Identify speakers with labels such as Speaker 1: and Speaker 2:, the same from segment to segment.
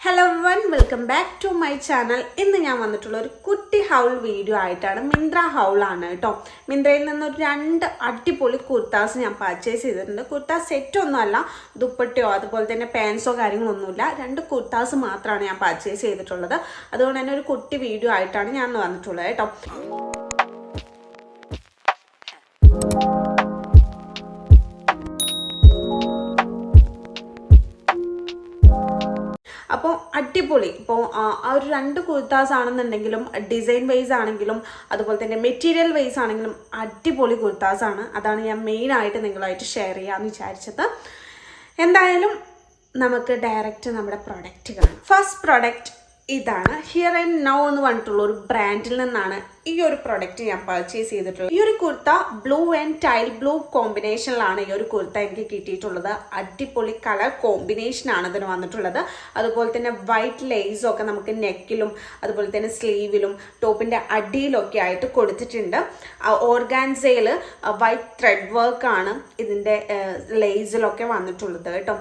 Speaker 1: Hello one welcome back to my channel. ഇന്ന് ഞാൻ വന്നിട്ടുള്ള ഒരു കുട്ടി ഹൗൾ വീഡിയോ ആയിട്ടാണ്. മിന്ത്ര ഹൗളാണ് കേട്ടോ. മിന്ത്രയിൽ നിന്നൊരു 2 അടിപൊളി കുർത്താസ് ഞാൻ പർച്ചേസ് ചെയ്തിട്ടുണ്ട്. കുർത്ത സെറ്റൊന്നും അല്ല, ദുപ്പട്ടയോ അതുപോലെ തന്നെ പാൻസോ കാര്യങ്ങളൊന്നുമില്ല. 2 കുർത്താസ് മാത്രമാണ് ഞാൻ പർച്ചേസ് ചെയ്തിട്ടുള്ളത്. അതുകൊണ്ട് തന്നെ ഒരു കുട്ടി വീഡിയോ ആയിട്ടാണ് ഞാൻ വന്നിട്ടുള്ളത് കേട്ടോ. അപ്പോൾ അടിപൊളി. ഇപ്പോൾ ആ ഒരു 2 കുർത്താസ് ആണെന്നുണ്ടെങ്കിലും ഡിസൈൻ വൈസ് ആണെങ്കിലും അതുപോലെ തന്നെ മെറ്റീരിയൽ വൈസ് ആണെങ്കിലും അടിപൊളി കുർത്താസാണ്. അതാണ് ഞാൻ മെയിനായിട്ട് നിങ്ങളായിട്ട് ഷെയർ ചെയ്യാമെന്ന് വിചാരിച്ചത്. എന്തായാലും നമുക്ക് ഡയറക്റ്റ് നമ്മുടെ പ്രൊഡക്റ്റ് കാണാം. ഫസ്റ്റ് പ്രൊഡക്റ്റ് ഇതാണ്. ഹിയർ ആൻഡ് നൗ എന്ന് പറഞ്ഞിട്ടുള്ള ഒരു ബ്രാൻഡിൽ നിന്നാണ് ഈ ഒരു പ്രൊഡക്റ്റ് ഞാൻ പർച്ചേസ് ചെയ്തിട്ടുള്ളത്. ഈ ഒരു kurta blue and teal blue കോമ്പിനേഷനിലാണ് ഈ ഒരു കുർത്ത എനിക്ക് കിട്ടിയിട്ടുള്ളത്. അടിപൊളി കളർ കോമ്പിനേഷനാണ് ഇതിന് വന്നിട്ടുള്ളത്. അതുപോലെ തന്നെ വൈറ്റ് ലേസും ഒക്കെ നമുക്ക് നെക്കിലും അതുപോലെ തന്നെ സ്ലീവിലും ടോപ്പിൻ്റെ അടിയിലൊക്കെ ആയിട്ട് കൊടുത്തിട്ടുണ്ട്. ഓർഗാൻസയിൽ വൈറ്റ് ത്രെഡ് വർക്കാണ് ഇതിൻ്റെ ലേസിലൊക്കെ വന്നിട്ടുള്ളത് കേട്ടോ.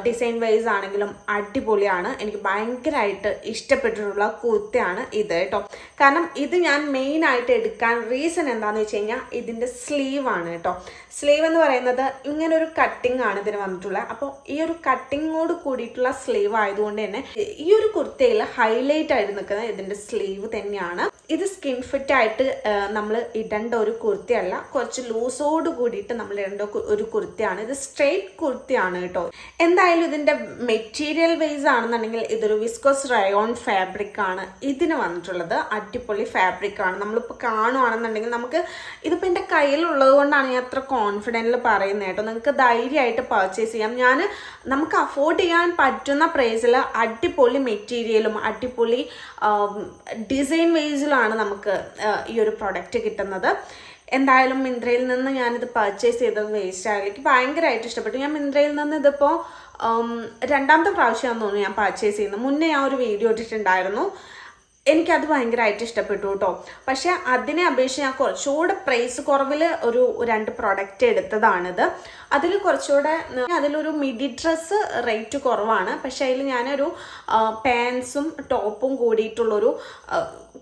Speaker 1: ഡിസൈൻ വൈസ് ആണെങ്കിലും അടിപൊളിയാണ്. എനിക്ക് ഭയങ്കരമായിട്ട് ഇഷ്ടപ്പെട്ടിട്ടുള്ള കുർത്തയാണ് ഇത് കേട്ടോ. കാരണം ഇത് ഞാൻ മെയിനായിട്ട് എടുക്കാൻ റീസൺ എന്താണെന്ന് വെച്ച് കഴിഞ്ഞാൽ ഇതിൻ്റെ സ്ലീവാണ് കേട്ടോ. സ്ലീവ് എന്ന് പറയുന്നത് ഇങ്ങനെ ഒരു കട്ടിങ് ആണ് ഇതിന് വന്നിട്ടുള്ളത്. അപ്പോൾ ഈ ഒരു കട്ടിങ്ങോട് കൂടിയിട്ടുള്ള സ്ലീവ് ആയതുകൊണ്ട് തന്നെ ഈ ഒരു കുർത്തയിൽ ഹൈലൈറ്റ് ആയിട്ട് നിൽക്കുന്നത് ഇതിൻ്റെ സ്ലീവ് തന്നെയാണ്. ഇത് സ്കിൻ ഫിറ്റ് ആയിട്ട് നമ്മൾ ഇടേണ്ട ഒരു കുർത്തയല്ല, കുറച്ച് ലൂസോട് കൂടിയിട്ട് നമ്മൾ ഇടേണ്ട ഒരു കുർത്തയാണ്. ഇത് സ്ട്രെയിറ്റ് കുർത്തയാണ് കേട്ടോ. എന്തായാലും ഇതിൻ്റെ മെറ്റീരിയൽ വൈസ് ആണെന്നുണ്ടെങ്കിൽ ഇതൊരു വിസ്കോസ് റയോൺ ഫാബ്രിക് ആണ് ഇതിന് വന്നിട്ടുള്ളത്. അടിപൊളി ഫാബ്രിക് ആണ്. നമ്മളിപ്പോൾ കാണുകയാണെന്നുണ്ടെങ്കിൽ നമുക്ക് ഇതിപ്പോൾ എൻ്റെ കയ്യിലുള്ളത് കൊണ്ടാണ് ഞാൻ അത്ര കോൺഫിഡൻറ്റിൽ പറയുന്നത് കേട്ടോ. നിങ്ങൾക്ക് ധൈര്യമായിട്ട് പർച്ചേസ് ചെയ്യാം. നമുക്ക് അഫോർഡ് ചെയ്യാൻ പറ്റുന്ന പ്രൈസിൽ അടിപൊളി മെറ്റീരിയലും അടിപൊളി ഡിസൈൻ വൈസിലാണ് നമുക്ക് ഈ ഒരു പ്രൊഡക്റ്റ് കിട്ടുന്നത്. എന്തായാലും മിന്ത്രയിൽ നിന്ന് ഞാനിത് പർച്ചേസ് ചെയ്തത് വേസ്റ്റ് ആയില്ല. എനിക്ക് ഭയങ്കരമായിട്ട് ഇഷ്ടപ്പെട്ടു. ഞാൻ മിന്ത്രയിൽ നിന്ന് ഇതിപ്പോൾ 2ാമത്തെ പ്രാവശ്യമാണെന്ന് തോന്നുന്നു ഞാൻ പർച്ചേസ് ചെയ്യുന്നത്. മുന്നേ ഞാൻ ഒരു വീഡിയോ ഇട്ടിട്ടുണ്ടായിരുന്നു. എനിക്കത് ഭയങ്കരമായിട്ട് ഇഷ്ടപ്പെട്ടു കേട്ടോ. പക്ഷേ അതിനെ അപേക്ഷിച്ച് ഞാൻ കുറച്ചുകൂടെ പ്രൈസ് കുറവിൽ ഒരു 2 പ്രൊഡക്റ്റ് എടുത്തതാണിത്. അതിൽ കുറച്ചുകൂടെ അതിലൊരു മിഡി ഡ്രസ്സ് റേറ്റ് കുറവാണ്. പക്ഷേ അതിൽ ഞാനൊരു പാൻസും ടോപ്പും കൂടിയിട്ടുള്ളൊരു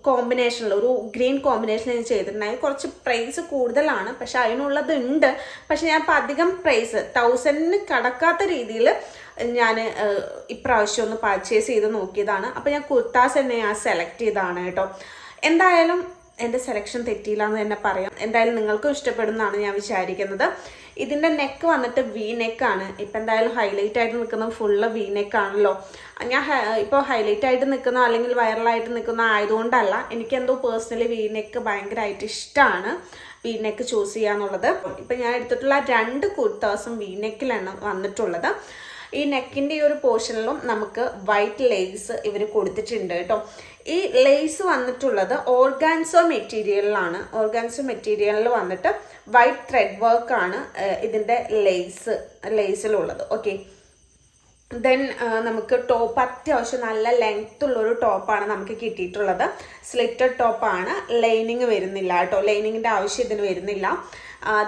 Speaker 1: കോമ്പിനേഷനിൽ ഒരു ഗ്രീൻ കോമ്പിനേഷനിൽ ചെയ്തിട്ടുണ്ടായി. കുറച്ച് പ്രൈസ് കൂടുതലാണ്, പക്ഷെ അതിനുള്ളത് ഉണ്ട്. പക്ഷെ ഞാൻ ഇപ്പം അധികം പ്രൈസ് 1000 കടക്കാത്ത രീതിയിൽ ഞാൻ ഇപ്രാവശ്യം ഒന്ന് പർച്ചേസ് ചെയ്ത് നോക്കിയതാണ്. അപ്പോൾ ഞാൻ കുർത്താസ് തന്നെ ഞാൻ സെലക്ട് ചെയ്തതാണ് കേട്ടോ. എന്തായാലും എൻ്റെ സെലക്ഷൻ തെറ്റിയില്ല എന്ന് തന്നെ പറയാം. എന്തായാലും നിങ്ങൾക്കും ഇഷ്ടപ്പെടുന്നതാണ് ഞാൻ വിചാരിക്കുന്നത്. ഇതിൻ്റെ നെക്ക് വന്നിട്ട് വി നെക്കാണ്. ഇപ്പം എന്തായാലും ഹൈലൈറ്റ് ആയിട്ട് നിൽക്കുന്നത് ഫുള്ള് വി നെക്കാണല്ലോ. ഞാൻ ഇപ്പോൾ ഹൈലൈറ്റ് ആയിട്ട് നിൽക്കുന്ന അല്ലെങ്കിൽ വൈറലായിട്ട് നിൽക്കുന്ന ആയതുകൊണ്ടല്ല, എനിക്കെന്തോ പേഴ്സണലി വി നെക്ക് ഭയങ്കരമായിട്ട് ഇഷ്ടമാണ്. വി നെക്ക് ചൂസ് ചെയ്യാന്നുള്ളത്. ഇപ്പം ഞാൻ എടുത്തിട്ടുള്ള 2 കുർത്താസും വി നെക്കിലാണ് വന്നിട്ടുള്ളത്. ഈ നെക്കിൻ്റെ ഈ ഒരു പോർഷനിലും നമുക്ക് വൈറ്റ് ലേസ് ഇവർ കൊടുത്തിട്ടുണ്ട് കേട്ടോ. ഈ ലേസ് വന്നിട്ടുള്ളത് ഓർഗാൻസോ മെറ്റീരിയലിലാണ്. ഓർഗാൻസോ മെറ്റീരിയലിൽ വന്നിട്ട് വൈറ്റ് ത്രെഡ് വർക്കാണ് ഇതിൻ്റെ ലേസിലുള്ളത്. ഓക്കെ, ദെൻ നമുക്ക് ടോപ്പ് അത്യാവശ്യം നല്ല ലെങ്ത് ഉള്ളൊരു ടോപ്പാണ് നമുക്ക് കിട്ടിയിട്ടുള്ളത്. സ്ലിറ്റഡ് ടോപ്പാണ്. ലൈനിങ് വരുന്നില്ല കേട്ടോ. ലൈനിങ്ങിൻ്റെ ആവശ്യം ഇതിന് വരുന്നില്ല.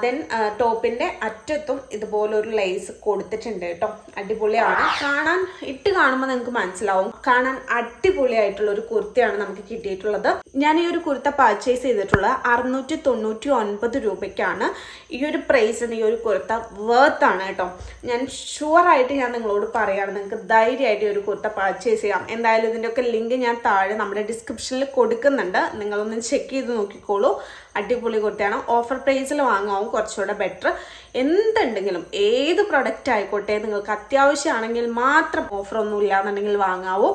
Speaker 1: ദെൻ ടോപ്പിൻ്റെ അറ്റത്തും ഇതുപോലൊരു ലേസ് കൊടുത്തിട്ടുണ്ട് കേട്ടോ. അടിപൊളിയാണ്. ഇട്ട് കാണുമ്പോൾ നിങ്ങൾക്ക് മനസ്സിലാവും. കാണാൻ അടിപൊളിയായിട്ടുള്ളൊരു കുർത്തയാണ് നമുക്ക് കിട്ടിയിട്ടുള്ളത്. ഞാൻ ഈ ഒരു കുർത്ത പർച്ചേസ് ചെയ്തിട്ടുള്ളത് 699 രൂപയ്ക്കാണ്. ഈ ഒരു പ്രൈസിന് ഈ ഒരു കുർത്ത വേർത്താണ് കേട്ടോ. ഞാൻ ഷുവറായിട്ട് ഞാൻ നിങ്ങളോട് പറയുകയാണ്, നിങ്ങൾക്ക് ധൈര്യമായിട്ട് ഈ ഒരു കുർത്ത പർച്ചേസ് ചെയ്യാം. എന്തായാലും ഇതിൻ്റെയൊക്കെ ലിങ്ക് ഞാൻ താഴെ നമ്മുടെ ഡിസ്ക്രിപ്ഷനിൽ കൊടുക്കുന്നുണ്ട്. നിങ്ങളൊന്ന് ചെക്ക് ചെയ്ത് നോക്കിക്കോളൂ. അടിപൊളി കുർത്തയാണ്. ഓഫർ പ്രൈസിൽ വാങ്ങാവും കുറച്ചുകൂടെ ബെറ്റർ. എന്തുണ്ടെങ്കിലും ഏത് പ്രൊഡക്റ്റ് ആയിക്കോട്ടെ, നിങ്ങൾക്ക് അത്യാവശ്യമാണെങ്കിൽ മാത്രം ഓഫറൊന്നും ഇല്ലാന്നുണ്ടെങ്കിൽ വാങ്ങാവൂ.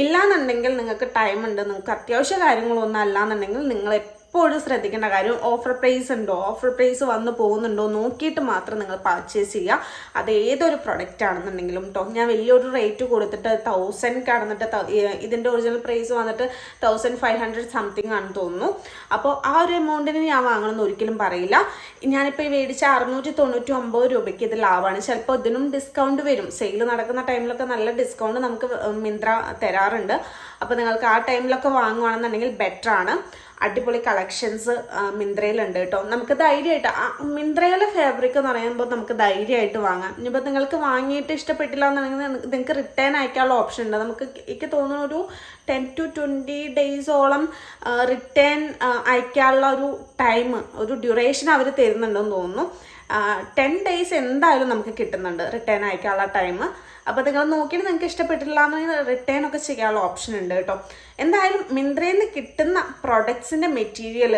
Speaker 1: ഇല്ലാന്നുണ്ടെങ്കിൽ നിങ്ങൾക്ക് ടൈമുണ്ട്, നിങ്ങൾക്ക് അത്യാവശ്യ കാര്യങ്ങളൊന്നും അല്ലാന്നുണ്ടെങ്കിൽ നിങ്ങൾ എപ്പോഴും ശ്രദ്ധിക്കേണ്ട കാര്യം ഓഫർ പ്രൈസ് ഉണ്ടോ, ഓഫർ പ്രൈസ് വന്ന് പോകുന്നുണ്ടോ നോക്കിയിട്ട് മാത്രം നിങ്ങൾ പർച്ചേസ് ചെയ്യുക. അത് ഏതൊരു പ്രൊഡക്റ്റ് ആണെന്നുണ്ടെങ്കിലും കേട്ടോ. ഞാൻ വലിയൊരു റേറ്റ് കൊടുത്തിട്ട് 1000 കടന്നിട്ട് ഇതിൻ്റെ ഒറിജിനൽ പ്രൈസ് വന്നിട്ട് 1500 സംതിങ് ആണെന്ന് തോന്നുന്നു. അപ്പോൾ ആ ഒരു എമൗണ്ടിന് ഞാൻ വാങ്ങണമെന്ന് ഒരിക്കലും പറയില്ല. ഞാനിപ്പോൾ ഈ മേടിച്ച 699 രൂപയ്ക്ക് ഇത് ലാഭമാണ്. ചിലപ്പോൾ ഇതിനും ഡിസ്കൗണ്ട് വരും. സെയിൽ നടക്കുന്ന ടൈമിലൊക്കെ നല്ല ഡിസ്കൗണ്ട് നമുക്ക് മിന്ത്ര തരാറുണ്ട്. അപ്പോൾ നിങ്ങൾക്ക് ആ ടൈമിലൊക്കെ വാങ്ങുകയാണെന്നുണ്ടെങ്കിൽ ബെറ്ററാണ്. അടിപൊളി കളക്ഷൻസ് മിന്ത്രയിലുണ്ട് കേട്ടോ. നമുക്ക് ധൈര്യമായിട്ട് മിന്ത്രയിലെ ഫാബ്രിക് എന്ന് പറയുമ്പോൾ നമുക്ക് ധൈര്യമായിട്ട് വാങ്ങാം. ഇനിയിപ്പോൾ നിങ്ങൾക്ക് വാങ്ങിയിട്ട് ഇഷ്ടപ്പെട്ടില്ല എന്നുണ്ടെങ്കിൽ നിങ്ങൾക്ക് റിട്ടേൺ അയക്കാനുള്ള ഓപ്ഷൻ ഉണ്ട്. നമുക്ക് എനിക്ക് തോന്നുന്നു ഒരു 10 to 20 ഡേയ്സോളം റിട്ടേൺ അയക്കാനുള്ള ഒരു ടൈം, ഒരു ഡ്യൂറേഷൻ അവർ തരുന്നുണ്ടെന്ന് തോന്നുന്നു. 10 ഡേയ്സ് എന്തായാലും നമുക്ക് കിട്ടുന്നുണ്ട് റിട്ടേൺ അയക്കാനുള്ള ടൈം. അപ്പോൾ നിങ്ങൾ നോക്കിയിട്ട് നിങ്ങൾക്ക് ഇഷ്ടപ്പെട്ടില്ല എന്നുണ്ടെങ്കിൽ റിട്ടേൺ ഒക്കെ ചെയ്യാനുള്ള ഓപ്ഷൻ ഉണ്ട് കേട്ടോ. എന്തായാലും മിന്ത്രയിൽ നിന്ന് കിട്ടുന്ന പ്രൊഡക്ട്സിൻ്റെ മെറ്റീരിയൽ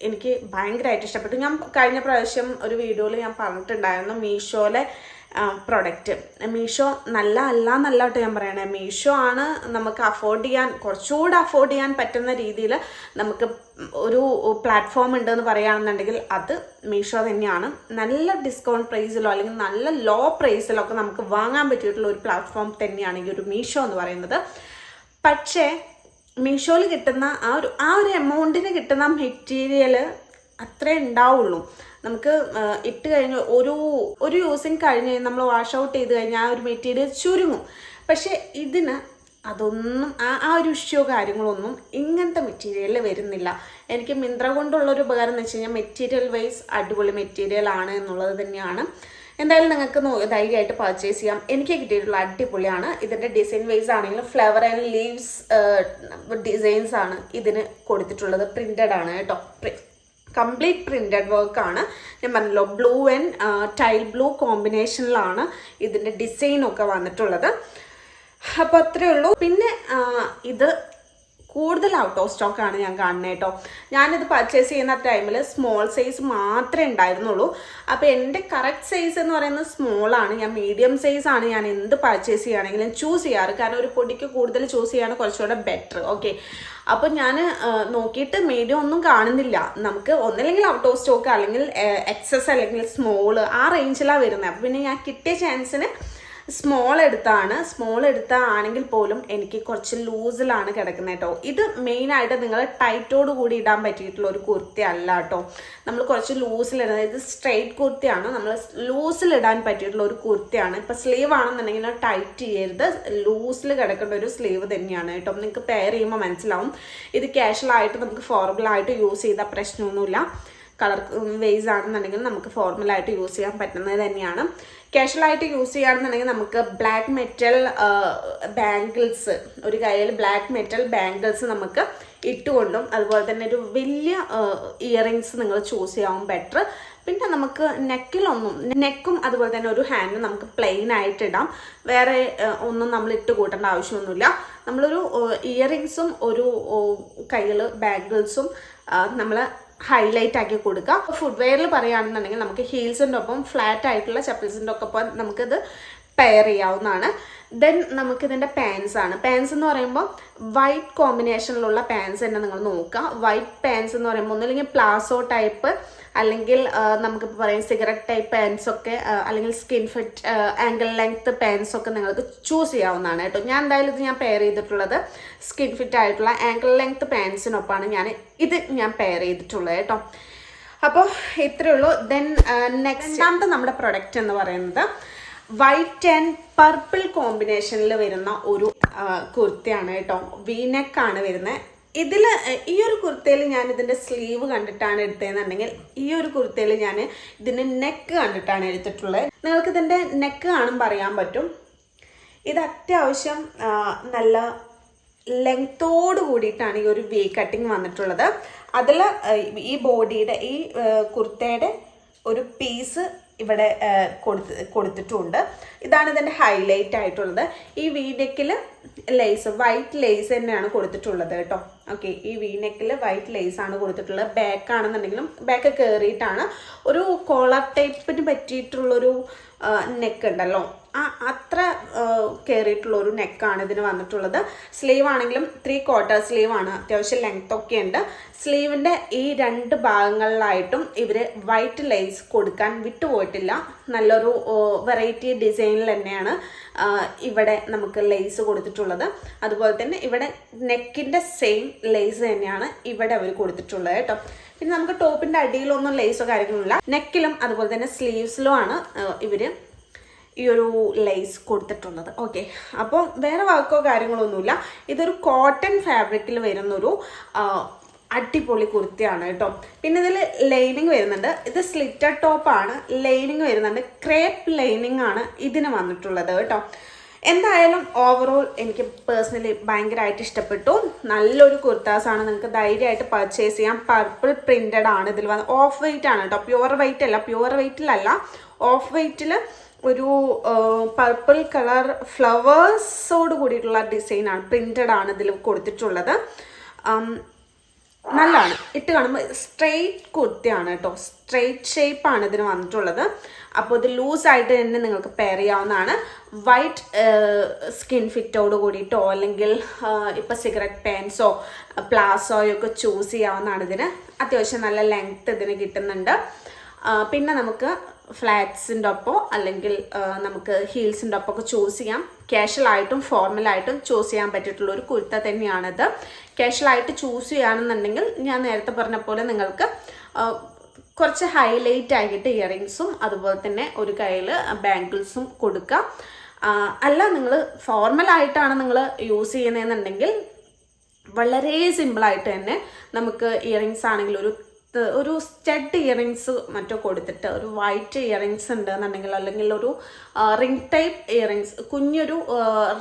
Speaker 1: എനിക്ക് ഭയങ്കരമായിട്ട് ഇഷ്ടപ്പെട്ടു. ഞാൻ കഴിഞ്ഞ പ്രാവശ്യം ഒരു വീഡിയോയിൽ ഞാൻ പറഞ്ഞിട്ടുണ്ടായിരുന്നു മീഷോയിലെ പ്രൊഡക്റ്റ്. മീഷോ നല്ല അല്ല എന്നല്ല കേട്ടോ ഞാൻ പറയണേ. മീഷോ ആണ് നമുക്ക് കുറച്ചുകൂടെ അഫോർഡ് ചെയ്യാൻ പറ്റുന്ന രീതിയിൽ നമുക്ക് ഒരു പ്ലാറ്റ്ഫോം ഉണ്ടെന്ന് പറയുകയാണെന്നുണ്ടെങ്കിൽ അത് മീഷോ തന്നെയാണ്. നല്ല ഡിസ്കൗണ്ട് പ്രൈസിലോ അല്ലെങ്കിൽ നല്ല ലോ പ്രൈസിലോ ഒക്കെ നമുക്ക് വാങ്ങാൻ പറ്റിയിട്ടുള്ള ഒരു പ്ലാറ്റ്ഫോം തന്നെയാണ് ഈ ഒരു മീഷോ എന്ന് പറയുന്നത്. പക്ഷേ മീഷോയിൽ കിട്ടുന്ന ആ ഒരു എമൗണ്ടിന് കിട്ടുന്ന മെറ്റീരിയൽ അത്രേ ഉണ്ടാവുള്ളൂ. നമുക്ക് ഇട്ട് കഴിഞ്ഞ് ഒരു യൂസിങ് കഴിഞ്ഞ് നമ്മൾ വാഷ് ഔട്ട് ചെയ്ത് കഴിഞ്ഞാൽ ആ ഒരു മെറ്റീരിയൽ ചുരുങ്ങും. പക്ഷേ ഇതിന് അതൊന്നും ആ ഒരു ഇഷ്യൂ കാര്യങ്ങളൊന്നും ഇങ്ങനത്തെ മെറ്റീരിയലിൽ വരുന്നില്ല. എനിക്ക് മിന്ത്ര കൊണ്ടുള്ളൊരു ഉപകാരം എന്ന് വെച്ച് കഴിഞ്ഞാൽ മെറ്റീരിയൽ വൈസ് അടിപൊളി മെറ്റീരിയൽ ആണ് എന്നുള്ളത് തന്നെയാണ്. എന്തായാലും നിങ്ങൾക്ക് ധൈര്യമായിട്ട് പർച്ചേസ് ചെയ്യാം. എനിക്ക് കിട്ടിയിട്ടുള്ള അടിപൊളിയാണ്. ഇതിൻ്റെ ഡിസൈൻ വൈസ് ആണെങ്കിലും ഫ്ലവർ ആൻഡ് ലീവ്സ് ഡിസൈൻസ് ആണ് ഇതിന് കൊടുത്തിട്ടുള്ളത്. പ്രിൻ്റഡ് ആണ് കേട്ടോ. കംപ്ലീറ്റ് പ്രിൻ്റഡ് വർക്കാണ്. ഞാൻ പറഞ്ഞല്ലോ ബ്ലൂ ആൻഡ് ടൈൽ ബ്ലൂ കോമ്പിനേഷനിലാണ് ഇതിൻ്റെ ഡിസൈനൊക്കെ വന്നിട്ടുള്ളത്. അപ്പോൾ അത്രയേ ഉള്ളൂ. പിന്നെ ഇത് കൂടുതൽ ഔട്ട് ഓഫ് സ്റ്റോക്കാണ് ഞാൻ കാണുന്നത് കേട്ടോ. ഞാനിത് പർച്ചേസ് ചെയ്യുന്ന ടൈമിൽ സ്മോൾ സൈസ് മാത്രമേ ഉണ്ടായിരുന്നുള്ളൂ. അപ്പോൾ എൻ്റെ കറക്റ്റ് സൈസ് എന്ന് പറയുന്നത് സ്മോളാണ്. ഞാൻ മീഡിയം സൈസാണ് ഞാൻ എന്ത് പർച്ചേസ് ചെയ്യുകയാണെങ്കിലും ചൂസ് ചെയ്യാറ്. കാരണം ഒരു പൊടിക്ക് കൂടുതൽ ചൂസ് ചെയ്യാണ് കുറച്ചുകൂടെ ബെറ്റർ. ഓക്കെ, അപ്പോൾ ഞാൻ നോക്കിയിട്ട് മീഡിയം ഒന്നും കാണുന്നില്ല. നമുക്ക് ഒന്നില്ലെങ്കിൽ ഔട്ട് ഓഫ് സ്റ്റോക്ക് അല്ലെങ്കിൽ എക്സസ് അല്ലെങ്കിൽ സ്മോൾ ആ റേഞ്ചിലാണ് വരുന്നത്. അപ്പോൾ പിന്നെ ഞാൻ കിട്ടിയ ചാൻസിന് സ്മോൾ എടുത്താണെങ്കിൽ പോലും എനിക്ക് കുറച്ച് ലൂസിലാണ് കിടക്കുന്നത് കേട്ടോ. ഇത് മെയിനായിട്ട് നിങ്ങൾ ടൈറ്റോട് കൂടി ഇടാൻ പറ്റിയിട്ടുള്ള ഒരു കുർത്തി അല്ല കേട്ടോ. നമ്മൾ കുറച്ച് ലൂസിലിടുന്നത്, ഇത് സ്ട്രെയിറ്റ് കുർത്തിയാണ്, നമ്മൾ ലൂസിലിടാൻ പറ്റിയിട്ടുള്ള ഒരു കുർത്തിയാണ്. ഇപ്പോൾ സ്ലീവ് ആണെന്നുണ്ടെങ്കിൽ ടൈറ്റ് ചെയ്യരുത്, ലൂസിൽ കിടക്കേണ്ട ഒരു സ്ലീവ് തന്നെയാണ് കേട്ടോ. നിങ്ങൾക്ക് പെയർ ചെയ്യുമ്പോൾ മനസ്സിലാവും. ഇത് കാഷ്വലായിട്ട് നമുക്ക് ഫോർമലായിട്ട് യൂസ് ചെയ്താൽ പ്രശ്നമൊന്നുമില്ല. കളർ വേസ് ആണെന്നുണ്ടെങ്കിൽ നമുക്ക് ഫോർമലായിട്ട് യൂസ് ചെയ്യാൻ പറ്റുന്നത് തന്നെയാണ്. കാഷ്വലായിട്ട് യൂസ് ചെയ്യുകയാണെന്നുണ്ടെങ്കിൽ നമുക്ക് ബ്ലാക്ക് മെറ്റൽ ബാംഗിൾസ്, ഒരു കയ്യിൽ ബ്ലാക്ക് മെറ്റൽ ബാംഗിൾസ് നമുക്ക് ഇട്ടുകൊണ്ടും അതുപോലെ തന്നെ ഒരു വലിയ ഇയറിങ്സ് നിങ്ങൾ ചൂസ് ചെയ്യാവും ബെറ്റർ. പിന്നെ നമുക്ക് നെക്കും അതുപോലെ തന്നെ ഒരു ഹാൻഡും നമുക്ക് പ്ലെയിൻ ആയിട്ട് ഇടാം. വേറെ ഒന്നും നമ്മൾ ഇട്ട് കൂട്ടേണ്ട ആവശ്യമൊന്നുമില്ല. നമ്മളൊരു ഇയറിങ്സും ഒരു കയ്യിൽ ബാംഗിൾസും നമ്മൾ ഹൈലൈറ്റ് ആക്കി കൊടുക്കുക. ഫുട്വെയറിൽ പറയുകയാണെന്നുണ്ടെങ്കിൽ നമുക്ക് ഹീൽസിൻ്റെ ഒപ്പം ഫ്ലാറ്റ് ആയിട്ടുള്ള ചപ്പിൾസിൻ്റെ ഒപ്പം നമുക്കിത് പെയർ ചെയ്യാവുന്നതാണ്. ദെൻ നമുക്കിതിൻ്റെ പാൻസ് ആണ്. പാൻസ് എന്ന് പറയുമ്പോൾ വൈറ്റ് കോമ്പിനേഷനിലുള്ള പാൻസ് തന്നെ നിങ്ങൾ നോക്കുക. വൈറ്റ് പാൻസ് എന്ന് പറയുമ്പോൾ ഒന്നുമില്ലെങ്കിൽ പ്ലാസോ ടൈപ്പ് അല്ലെങ്കിൽ നമുക്കിപ്പോൾ പറയും സിഗരറ്റ് ടൈപ്പ് പാൻസൊക്കെ അല്ലെങ്കിൽ സ്കിൻ ഫിറ്റ് ആങ്കിൾ ലെങ്ത്ത് പാൻസൊക്കെ നിങ്ങൾക്ക് ചൂസ് ചെയ്യാവുന്നതാണ് കേട്ടോ. ഞാൻ എന്തായാലും ഞാൻ പെയർ ചെയ്തിട്ടുള്ളത് സ്കിൻ ഫിറ്റ് ആയിട്ടുള്ള ആങ്കിൾ ലെങ്ത്ത് പാൻസിനൊപ്പമാണ് ഞാൻ പെയർ ചെയ്തിട്ടുള്ളത് കേട്ടോ. അപ്പോൾ ഇത്രയേ ഉള്ളൂ. ദെൻ നെക്സ്റ്റ് നമ്മുടെ പ്രൊഡക്റ്റ് എന്ന് പറയുന്നത് വൈറ്റ് ആൻഡ് പർപ്പിൾ കോമ്പിനേഷനിൽ വരുന്ന ഒരു കുർത്തിയാണ് കേട്ടോ. വീനെക്കാണ് വരുന്നത്. ഈ ഒരു കുർത്തയിൽ ഞാൻ ഇതിൻ്റെ സ്ലീവ് കണ്ടിട്ടാണ് എടുത്തതെന്നുണ്ടെങ്കിൽ ഈ ഒരു കുർത്തയിൽ ഞാൻ ഇതിൻ്റെ നെക്ക് കണ്ടിട്ടാണ് എടുത്തിട്ടുള്ളത്. നിങ്ങൾക്ക് ഇതിൻ്റെ നെക്ക് കാണുമ്പോൾ അറിയാൻ പറ്റും. ഇത് അത്യാവശ്യം നല്ല ലെങ്ത്തോട് കൂടിയിട്ടാണ് ഈ ഒരു വേ കട്ടിങ് വന്നിട്ടുള്ളത്. അതിൽ ഈ ബോഡിയുടെ ഈ കുർത്തയുടെ ഒരു പീസ് ഇവിടെ കൊടുത്തിട്ടുണ്ട്. ഇതാണ് ഇതിൻ്റെ ഹൈലൈറ്റ് ആയിട്ടുള്ളത്. ഈ വീനെക്കിൽ ലേസ് വൈറ്റ് ലേസ് തന്നെയാണ് കൊടുത്തിട്ടുള്ളത് കേട്ടോ. ഓക്കെ, ഈ വീനെക്കിൽ വൈറ്റ് ലേസ് ആണ് കൊടുത്തിട്ടുള്ളത്. ബാക്ക് ആണെന്നുണ്ടെങ്കിലും ബാക്ക് കയറിയിട്ടാണ് ഒരു കോളർ ടൈപ്പിന് പറ്റിയിട്ടുള്ളൊരു നെക്ക് ഉണ്ടല്ലോ, അത്ര കയറിയിട്ടുള്ളൊരു നെക്കാണ് ഇതിന് വന്നിട്ടുള്ളത്. സ്ലീവ് ആണെങ്കിലും 3/4 സ്ലീവാണ്, അത്യാവശ്യം ലെങ്ത് ഒക്കെ ഉണ്ട്. സ്ലീവിൻ്റെ ഈ 2 ഭാഗങ്ങളിലായിട്ടും ഇവർ വൈറ്റ് ലേസ് കൊടുക്കാൻ വിട്ടുപോയിട്ടില്ല. നല്ലൊരു വെറൈറ്റി ഡിസൈനിൽ തന്നെയാണ് ഇവിടെ നമുക്ക് ലേസ് കൊടുത്തിട്ടുള്ളത്. അതുപോലെ തന്നെ ഇവിടെ നെക്കിൻ്റെ സെയിം ലേസ് തന്നെയാണ് ഇവിടെ അവർ കൊടുത്തിട്ടുള്ളത് കേട്ടോ. പിന്നെ നമുക്ക് ടോപ്പിൻ്റെ അടിയിലൊന്നും ലേസോ കാര്യങ്ങളില്ല. നെക്കിലും അതുപോലെ തന്നെ സ്ലീവ്സിലുമാണ് ഇവർ ഈ ഒരു ലേസ് കൊടുത്തിട്ടുള്ളത്. ഓക്കെ, അപ്പോൾ വേറെ വർക്കോ കാര്യങ്ങളൊന്നുമില്ല. ഇതൊരു കോട്ടൺ ഫാബ്രിക്കിൽ വരുന്നൊരു അടിപൊളി കുർത്തിയാണ് കേട്ടോ. പിന്നെ ഇതിൽ ലൈനിങ് വരുന്നുണ്ട്. ഇത് സ്ലിറ്റഡ് ടോപ്പാണ്, ലൈനിങ് വരുന്നുണ്ട്. ക്രേപ്പ് ലൈനിങ് ആണ് ഇതിന് വന്നിട്ടുള്ളത് കേട്ടോ. എന്തായാലും ഓവറോൾ എനിക്ക് പേഴ്സണലി ഭയങ്കരമായിട്ട് ഇഷ്ടപ്പെട്ടു. നല്ലൊരു കുർത്താസാണ്, നിങ്ങൾക്ക് ധൈര്യമായിട്ട് പർച്ചേസ് ചെയ്യാം. പർപ്പിൾ പ്രിൻറ്റഡ് ആണ് ഇതിൽ വന്ന്. ഓഫ് വൈറ്റ് ആണ് കേട്ടോ, പ്യുവർ വൈറ്റ് അല്ല. പ്യുവർ വൈറ്റിലല്ല, ഓഫ് വൈറ്റിൽ ഒരു പർപ്പിൾ കളർ ഫ്ലവേഴ്സോട് കൂടിയിട്ടുള്ള ഡിസൈനാണ്, പ്രിൻറ്റഡ് ആണ് ഇതിൽ കൊടുത്തിട്ടുള്ളത്. നല്ലതാണ്, ഇട്ട് കാണുമ്പോൾ സ്ട്രെയിറ്റ് കുർത്തിയാണ് കേട്ടോ. സ്ട്രെയിറ്റ് ഷേപ്പാണ് ഇതിന് വന്നിട്ടുള്ളത്. അപ്പോൾ ഇത് ലൂസായിട്ട് തന്നെ നിങ്ങൾക്ക് പെയർ ചെയ്യാവുന്നതാണ്. വൈറ്റ് സ്കിൻ ഫിറ്റോട് കൂടിയിട്ടോ അല്ലെങ്കിൽ ഇപ്പോൾ സിഗരറ്റ് പാൻസോ പ്ലാസോയോ ഒക്കെ ചൂസ് ചെയ്യാവുന്നതാണ്. ഇതിന് അത്യാവശ്യം നല്ല ലെങ്ത്ത് ഇതിന് കിട്ടുന്നുണ്ട്. പിന്നെ നമുക്ക് ഫ്ലാറ്റ്സിൻ്റെ ഒപ്പം അല്ലെങ്കിൽ നമുക്ക് ഹീൽസിൻ്റെ ഒപ്പം ഒക്കെ ചൂസ് ചെയ്യാം. കാഷ്വലായിട്ടും ഫോർമലായിട്ടും ചൂസ് ചെയ്യാൻ പറ്റിയിട്ടുള്ള ഒരു കുർത്ത തന്നെയാണിത്. കാഷ്വലായിട്ട് ചൂസ് ചെയ്യുകയാണെന്നുണ്ടെങ്കിൽ ഞാൻ നേരത്തെ പറഞ്ഞ പോലെ നിങ്ങൾക്ക് കുറച്ച് ഹൈലൈറ്റ് ആയിട്ട് ഇയറിങ്സും അതുപോലെ തന്നെ ഒരു കയ്യിൽ ബാംഗിൾസും കൊടുക്കുക. അല്ല നിങ്ങൾ ഫോർമലായിട്ടാണ് നിങ്ങൾ യൂസ് ചെയ്യുന്നതെന്നുണ്ടെങ്കിൽ വളരെ സിമ്പിളായിട്ട് തന്നെ നമുക്ക് ഇയറിങ്സ് ആണെങ്കിൽ ഒരു സ്റ്റഡ് ഇയറിങ്സ് മറ്റോ കൊടുത്തിട്ട് ഒരു വൈറ്റ് ഇയറിങ്സ് ഉണ്ടെന്നുണ്ടെങ്കിൽ അല്ലെങ്കിൽ ഒരു റിംഗ് ടൈപ്പ് ഇയറിങ്സ്, കുഞ്ഞൊരു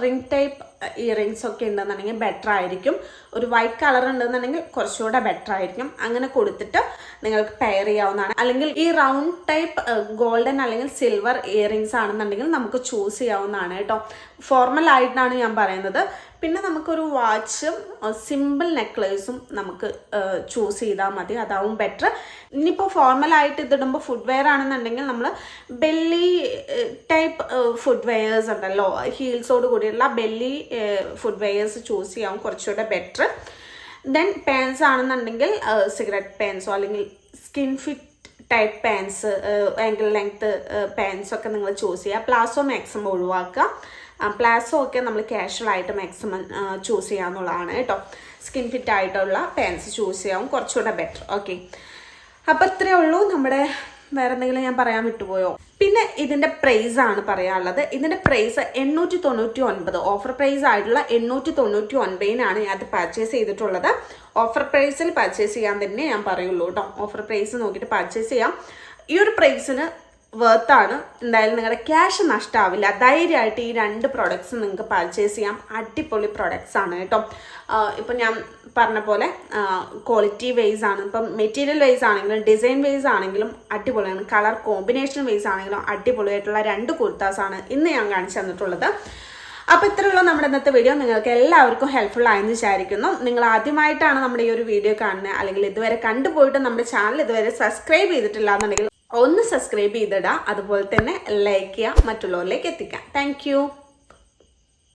Speaker 1: റിംഗ് ടൈപ്പ് ഇയറിങ്സ് ഒക്കെ ഉണ്ടെന്നുണ്ടെങ്കിൽ ബെറ്റർ ആയിരിക്കും. ഒരു വൈറ്റ് കളർ ഉണ്ടെന്നുണ്ടെങ്കിൽ കുറച്ചുകൂടെ ബെറ്റർ ആയിരിക്കും. അങ്ങനെ കൊടുത്തിട്ട് നിങ്ങൾക്ക് പെയർ ചെയ്യാവുന്നതാണ്. അല്ലെങ്കിൽ ഈ റൗണ്ട് ടൈപ്പ് ഗോൾഡൻ അല്ലെങ്കിൽ സിൽവർ ഇയറിങ്സ് ആണെന്നുണ്ടെങ്കിൽ നമുക്ക് ചൂസ് ചെയ്യാവുന്നതാണ് കേട്ടോ. ഫോർമൽ ആയിട്ടാണ് ഞാൻ പറയുന്നത്. പിന്നെ നമുക്കൊരു വാച്ചും സിമ്പിൾ നെക്ലേസും നമുക്ക് ചൂസ് ചെയ്താൽ മതി, അതാവും ബെറ്റർ. ഇനിയിപ്പോൾ ഫോർമലായിട്ട് ഇതിടുമ്പോൾ ഫുഡ് വെയർ ആണെന്നുണ്ടെങ്കിൽ നമ്മൾ ബെല്ലി ടൈപ്പ് ഫുഡ് വെയേഴ്സ് ഉണ്ടല്ലോ, ഹീൽസോട് കൂടിയുള്ള ബെല്ലി ഫുഡ് വെയേഴ്സ് ചൂസ് ചെയ്യാവും കുറച്ചുകൂടെ ബെറ്റർ. ദെൻ പാൻസ് ആണെന്നുണ്ടെങ്കിൽ സിഗരറ്റ് പാൻസോ അല്ലെങ്കിൽ skin fit type pants, ankle length പാൻസൊക്കെ നിങ്ങൾ ചൂസ് ചെയ്യുക. പ്ലാസോ മാക്സിമം ഒഴിവാക്കുക. പ്ലാസോ ഒക്കെ നമ്മൾ കാഷ്വലായിട്ട് മാക്സിമം ചൂസ് ചെയ്യാമെന്നുള്ളതാണ് കേട്ടോ. സ്കിൻ ഫിറ്റ് ആയിട്ടുള്ള പാൻസ് ചൂസ് ചെയ്യാവും കുറച്ചുകൂടെ ബെറ്റർ. ഓക്കെ, അപ്പോൾ ഇത്രയേ ഉള്ളൂ. നമ്മുടെ വേറെ എന്തെങ്കിലും ഞാൻ പറയാൻ വിട്ടുപോയോ? പിന്നെ ഇതിൻ്റെ പ്രൈസാണ് പറയാനുള്ളത്. ഇതിൻ്റെ പ്രൈസ് 899, ഓഫർ പ്രൈസ് ആയിട്ടുള്ള 899 ഞാൻ അത് പർച്ചേസ് ചെയ്തിട്ടുള്ളത്. ഓഫർ പ്രൈസിൽ പർച്ചേസ് ചെയ്യാൻ തന്നെ ഞാൻ പറയുള്ളൂ കേട്ടോ. ഓഫർ പ്രൈസ് നോക്കിയിട്ട് പർച്ചേസ് ചെയ്യാം. ഈ ഒരു പ്രൈസിന് വേർത്താണ്. എന്തായാലും നിങ്ങളുടെ ക്യാഷ് നഷ്ടമാവില്ല. ധൈര്യമായിട്ട് ഈ 2 പ്രൊഡക്ട്സ് നിങ്ങൾക്ക് പർച്ചേസ് ചെയ്യാം. അടിപൊളി പ്രൊഡക്ട്സ് ആണ് കേട്ടോ. ഇപ്പം ഞാൻ പറഞ്ഞ പോലെ ക്വാളിറ്റി വൈസ് ആണ്, ഇപ്പം മെറ്റീരിയൽ വൈസ് ആണെങ്കിലും ഡിസൈൻ വൈസ് ആണെങ്കിലും അടിപൊളിയാണ്. കളർ കോമ്പിനേഷൻ വൈസ് ആണെങ്കിലും അടിപൊളിയായിട്ടുള്ള 2 കുർത്താസാണ് ഇന്ന് ഞാൻ കാണിച്ചു തന്നിട്ടുള്ളത്. അപ്പോൾ ഇത്രയുള്ള നമ്മുടെ ഇന്നത്തെ വീഡിയോ നിങ്ങൾക്ക് എല്ലാവർക്കും ഹെൽപ്ഫുൾ ആയെന്ന് വിചാരിക്കുന്നു. നിങ്ങൾ ആദ്യമായിട്ടാണ് നമ്മുടെ ഈ ഒരു വീഡിയോ കാണുന്നത് അല്ലെങ്കിൽ ഇതുവരെ കണ്ടുപോയിട്ട് നമ്മുടെ ചാനൽ ഇതുവരെ സബ്സ്ക്രൈബ് ചെയ്തിട്ടില്ല എന്നുണ്ടെങ്കിൽ ഒന്ന് സബ്സ്ക്രൈബ് ചെയ്തിടുക. അതുപോലെ തന്നെ ലൈക്ക് ചെയ്യുക, മറ്റുള്ളവരിലേക്ക് എത്തിക്കാം. താങ്ക്